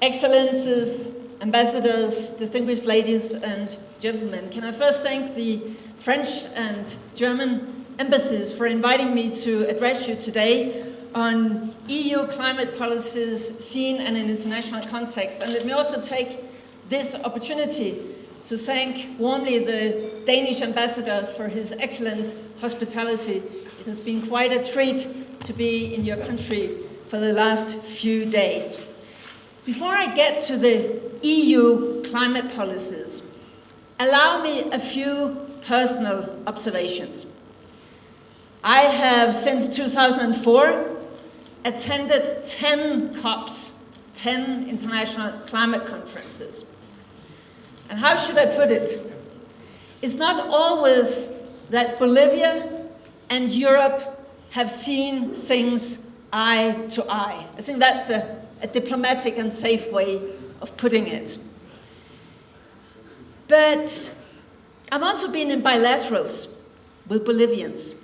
Excellencies, ambassadors, distinguished ladies and gentlemen, can I first thank the French and German embassies for inviting me to address you today on EU climate policies seen in an international context. And let me also take this opportunity to thank warmly the Danish ambassador for his excellent hospitality. It has been quite a treat to be in your country for the last few days. Before I get to the EU climate policies, allow me a few personal observations. I have, since 2004, attended 10 COPs, 10 international climate conferences. And how should I put it? It's not always that Bolivia and Europe have seen things eye to eye. I think that's a diplomatic and safe way of putting it. But I've also been in bilaterals with Bolivians,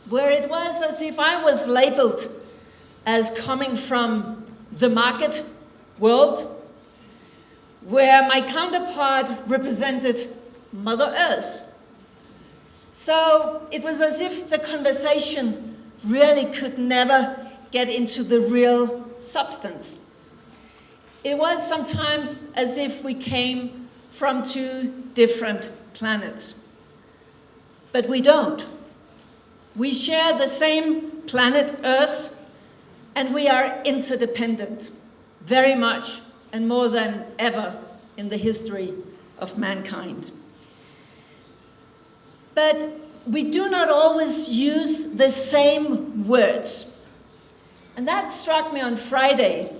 where it was as if I was labeled as coming from the market world, where my counterpart represented Mother Earth. So it was as if the conversation really could never get into the real substance. It was sometimes as if we came from two different planets. But we don't. We share the same planet Earth, and we are interdependent, very much and more than ever in the history of mankind. But we do not always use the same words. And that struck me on Friday,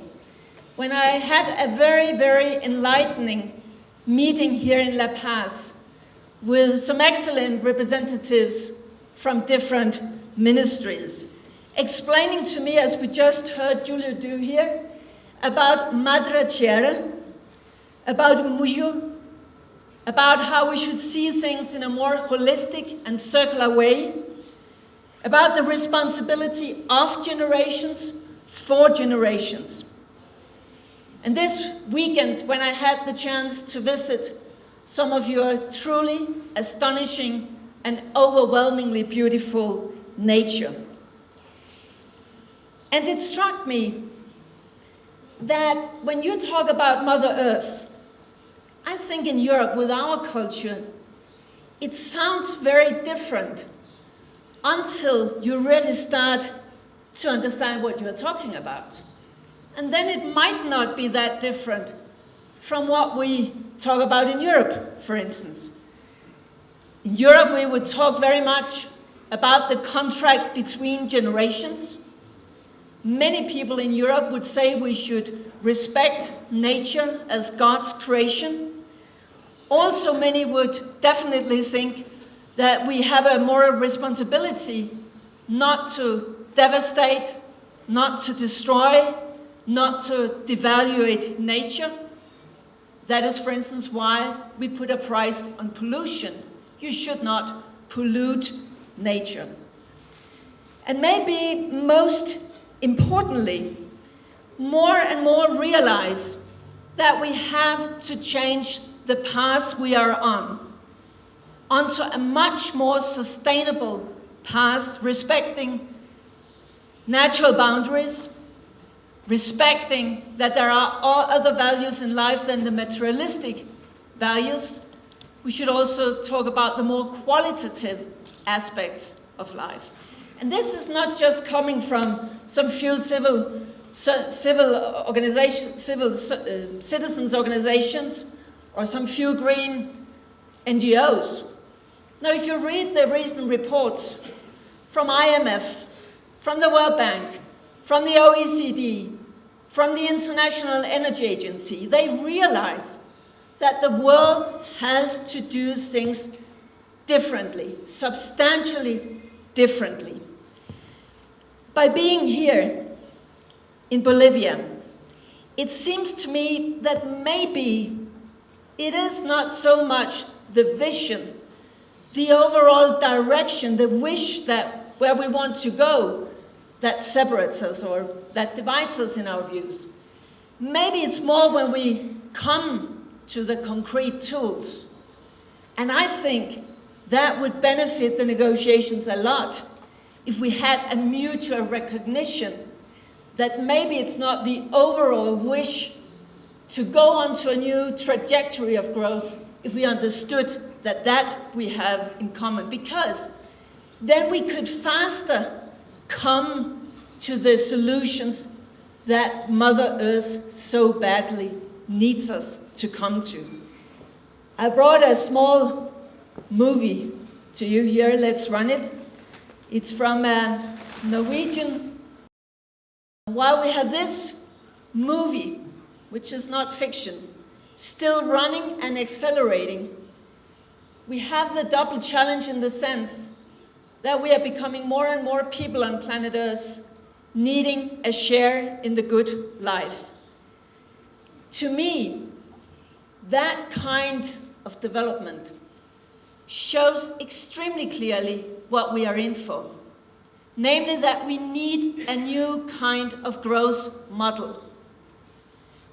when I had a very, very enlightening meeting here in La Paz with some excellent representatives from different ministries, explaining to me, as we just heard Julio do here, about Madre Tierra, about Muyo, about how we should see things in a more holistic and circular way, about the responsibility of generations for generations. And this weekend, when I had the chance to visit some of your truly astonishing and overwhelmingly beautiful nature. And it struck me that when you talk about Mother Earth, I think in Europe, with our culture, it sounds very different until you really start to understand what you're talking about. And then it might not be that different from what we talk about in Europe, for instance. In Europe, we would talk very much about the contract between generations. Many people in Europe would say we should respect nature as God's creation. Also, many would definitely think that we have a moral responsibility not to devastate, not to destroy, not to devaluate nature. That is, for instance, why we put a price on pollution. You should not pollute nature. And maybe most importantly, more and more realize that we have to change the path we are on, onto a much more sustainable path, respecting natural boundaries, respecting that there are all other values in life than the materialistic values. We should also talk about the more qualitative aspects of life. And this is not just coming from some few citizens organizations or some few green NGOs. Now, if you read the recent reports from IMF, from the World Bank, from the OECD, from the International Energy Agency, they realize that the world has to do things differently, substantially differently. By being here in Bolivia, it seems to me that maybe it is not so much the vision, the overall direction, the wish that where we want to go that separates us or that divides us in our views. Maybe it's more when we come to the concrete tools. And I think that would benefit the negotiations a lot if we had a mutual recognition that maybe it's not the overall wish to go onto a new trajectory of growth if we understood that we have in common, because then we could faster come to the solutions that Mother Earth so badly needs us to come to. I brought a small movie to you here. Let's run it. It's from a Norwegian. While we have this movie, which is not fiction, still running and accelerating, we have the double challenge in the sense that we are becoming more and more people on planet Earth needing a share in the good life. To me, that kind of development shows extremely clearly what we are in for. Namely, that we need a new kind of growth model.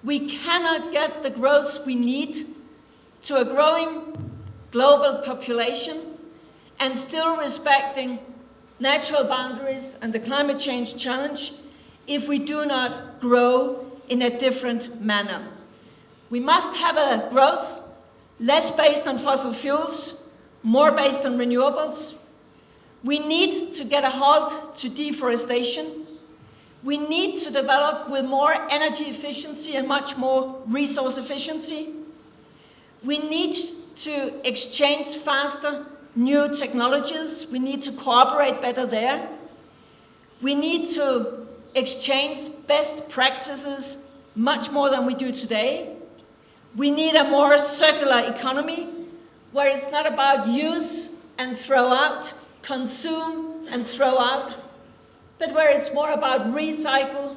We cannot get the growth we need to a growing global population and still respecting natural boundaries and the climate change challenge if we do not grow in a different manner. We must have a growth less based on fossil fuels, more based on renewables. We need to get a halt to deforestation. We need to develop with more energy efficiency and much more resource efficiency. We need to exchange faster new technologies. We need to cooperate better there. We need to exchange best practices much more than we do today. We need a more circular economy where it's not about use and throw out, consume and throw out, but where it's more about recycle,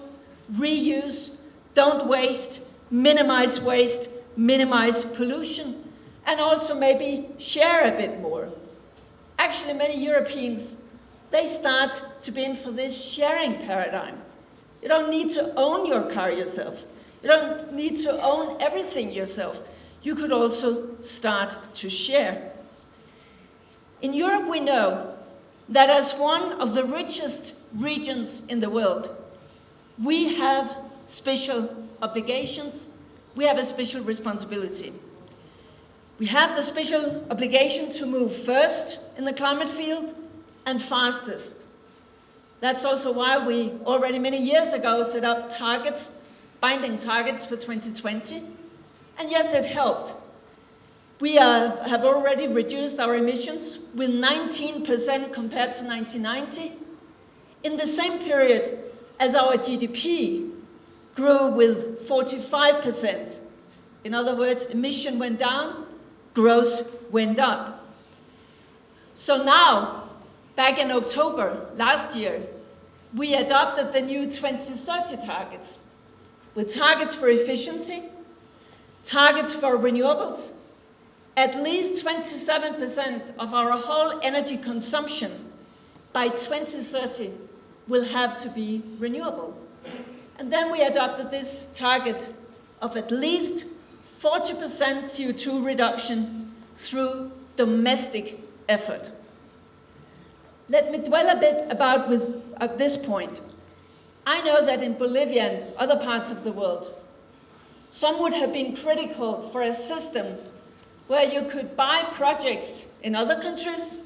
reuse, don't waste, minimize pollution, and also maybe share a bit more. Actually, many Europeans, they start to be in for this sharing paradigm. You don't need to own your car yourself. You don't need to own everything yourself. You could also start to share. In Europe, we know that as one of the richest regions in the world, we have special obligations, we have a special responsibility. We have the special obligation to move first in the climate field and fastest. That's also why we already many years ago set up targets, binding targets for 2020. And yes, it helped. We have already reduced our emissions with 19% compared to 1990. In the same period as our GDP grew with 45%. In other words, emission went down, growth went up. So now, back in October last year, we adopted the new 2030 targets, with targets for efficiency, targets for renewables. At least 27% of our whole energy consumption by 2030 will have to be renewable. And then we adopted this target of at least 40% CO2 reduction through domestic effort. Let me dwell a bit at this point. I know that in Bolivia and other parts of the world, some would have been critical for a system where you could buy projects in other countries.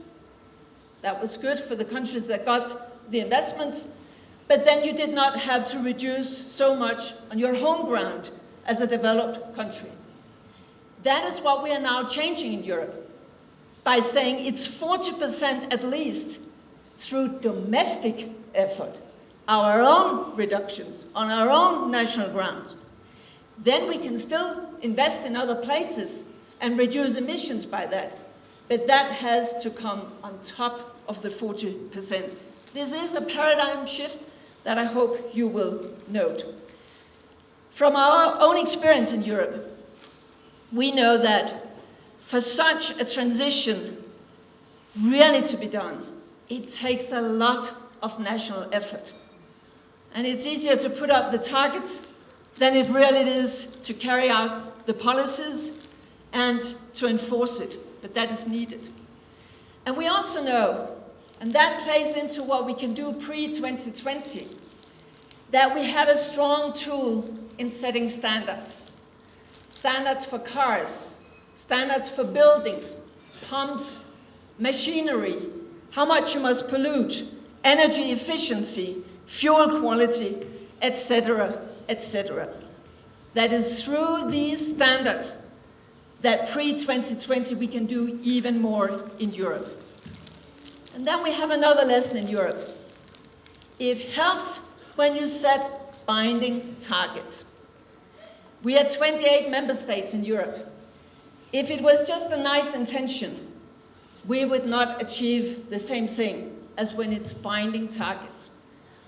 That was good for the countries that got the investments, but then you did not have to reduce so much on your home ground as a developed country. That is what we are now changing in Europe by saying it's 40% at least through domestic effort, our own reductions on our own national ground. Then we can still invest in other places and reduce emissions by that. But that has to come on top of the 40%. This is a paradigm shift that I hope you will note. From our own experience in Europe, we know that for such a transition really to be done, it takes a lot of national effort. And it's easier to put up the targets than it really is to carry out the policies and to enforce it, but that is needed. And we also know, and that plays into what we can do pre-2020, that we have a strong tool in setting standards. Standards for cars, standards for buildings, pumps, machinery, how much you must pollute, energy efficiency, fuel quality, etc., etc. That is through these standards that pre-2020 we can do even more in Europe. And then we have another lesson in Europe. It helps when you set binding targets. We are 28 member states in Europe. If it was just a nice intention, we would not achieve the same thing as when it's binding targets.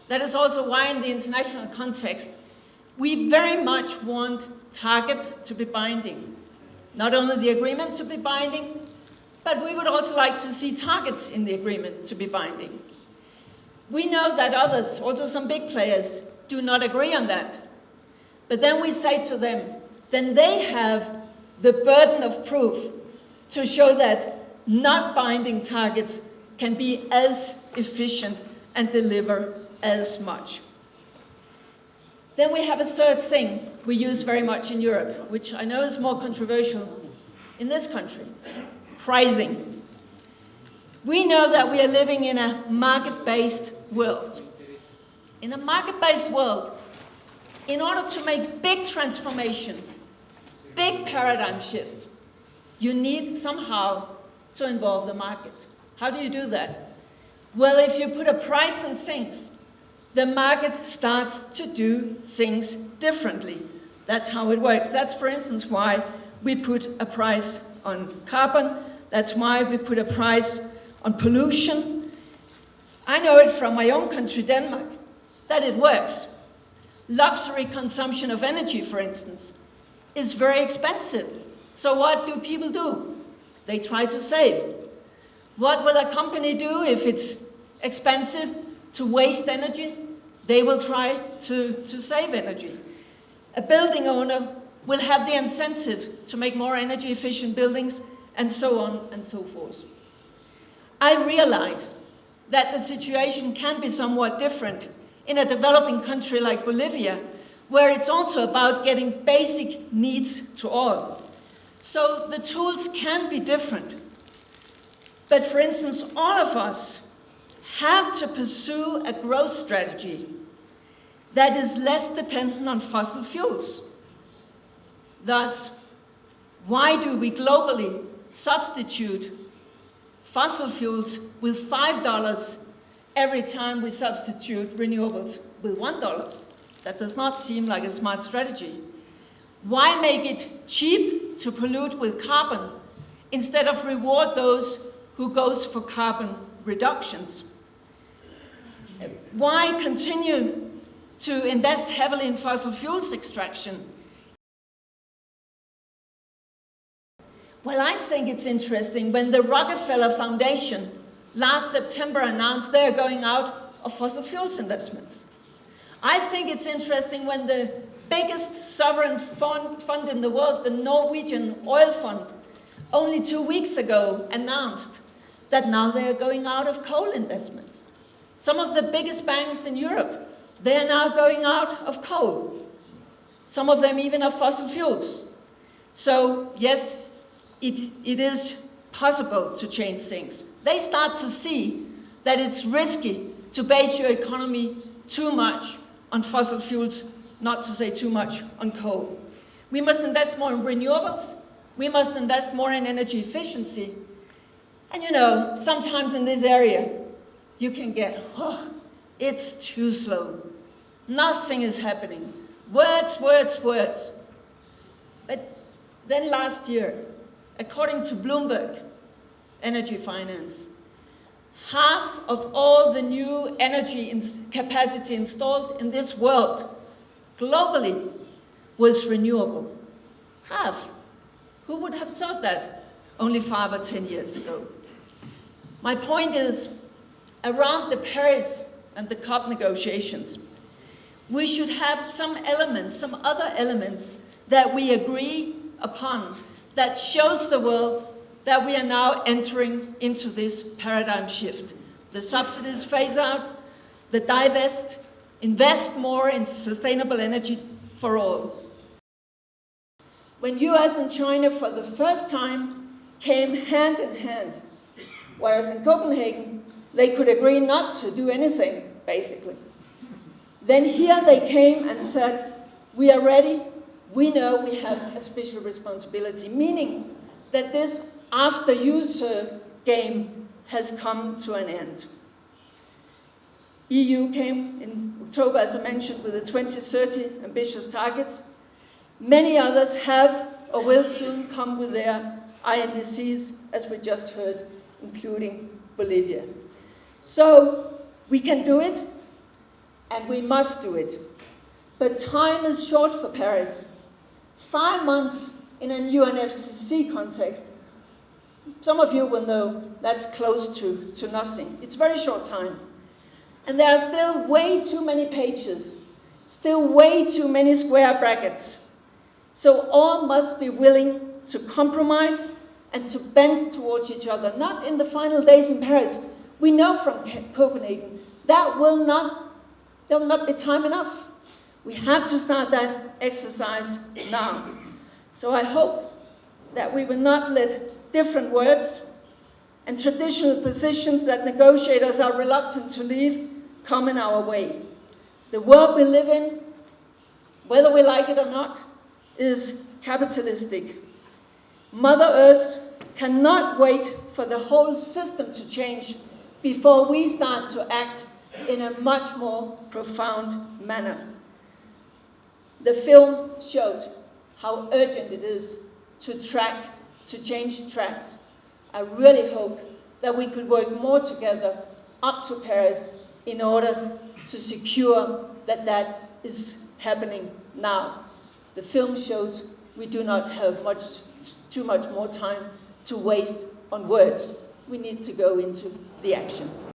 That is also why in the international context, we very much want targets to be binding. Not only the agreement to be binding, but we would also like to see targets in the agreement to be binding. We know that others, also some big players, do not agree on that. But then we say to them, then they have the burden of proof to show that not binding targets can be as efficient and deliver as much. Then we have a third thing we use very much in Europe, which I know is more controversial in this country: pricing. We know that we are living in a market-based world. In a market-based world, in order to make big transformation, big paradigm shifts, you need somehow to involve the market. How do you do that? Well, if you put a price on things, the market starts to do things differently. That's how it works. That's, for instance, why we put a price on carbon. That's why we put a price on pollution. I know it from my own country, Denmark, that it works. Luxury consumption of energy, for instance, is very expensive. So what do people do? They try to save. What will a company do if it's expensive to waste energy? They will try to save energy. A building owner will have the incentive to make more energy efficient buildings, and so on and so forth. I realize that the situation can be somewhat different in a developing country like Bolivia, where it's also about getting basic needs to all. So the tools can be different. But for instance, all of us have to pursue a growth strategy that is less dependent on fossil fuels. Thus, why do we globally substitute fossil fuels with $5 every time we substitute renewables with $1? That does not seem like a smart strategy. Why make it cheap to pollute with carbon instead of reward those who goes for carbon reductions? Why continue to invest heavily in fossil fuels extraction? Well, I think it's interesting when the Rockefeller Foundation last September announced they're going out of fossil fuels investments. I think it's interesting when the biggest sovereign fund in the world, the Norwegian Oil Fund, only 2 weeks ago announced that now they are going out of coal investments. Some of the biggest banks in Europe, they are now going out of coal. Some of them even of fossil fuels. So yes, it is possible to change things. They start to see that it's risky to base your economy too much on fossil fuels, not to say too much on coal. We must invest more in renewables. We must invest more in energy efficiency. And you know, sometimes in this area, you can get, oh, it's too slow. Nothing is happening. Words, words, words. But then last year, according to Bloomberg Energy Finance, half of all the new energy capacity installed in this world globally was renewable. Half. Who would have thought that only 5 or 10 years ago? My point is, around the Paris and the COP negotiations, we should have some elements, some other elements that we agree upon that shows the world that we are now entering into this paradigm shift. The subsidies phase out, the divest, invest more in sustainable energy for all. When US and China for the first time came hand in hand, whereas in Copenhagen they could agree not to do anything, basically. Then here they came and said, we are ready, we know we have a special responsibility, meaning that this after-user game has come to an end. EU came in October, as I mentioned, with the 2030 ambitious targets. Many others have or will soon come with their INDCs, as we just heard, including Bolivia. So we can do it, and we must do it. But time is short for Paris. 5 months in a UNFCCC context, some of you will know that's close to nothing. It's very short time. And there are still way too many pages, still way too many square brackets. So all must be willing to compromise and to bend towards each other, not in the final days in Paris. We know from Copenhagen that there will not be time enough. We have to start that exercise now. So I hope that we will not let different words and traditional positions that negotiators are reluctant to leave come in our way. The world we live in, whether we like it or not, is capitalistic. Mother Earth cannot wait for the whole system to change before we start to act in a much more profound manner. The film showed how urgent it is to change tracks. I really hope that we could work more together up to Paris in order to secure that that is happening now. The film shows we do not have too much more time to waste on words. We need to go into the actions.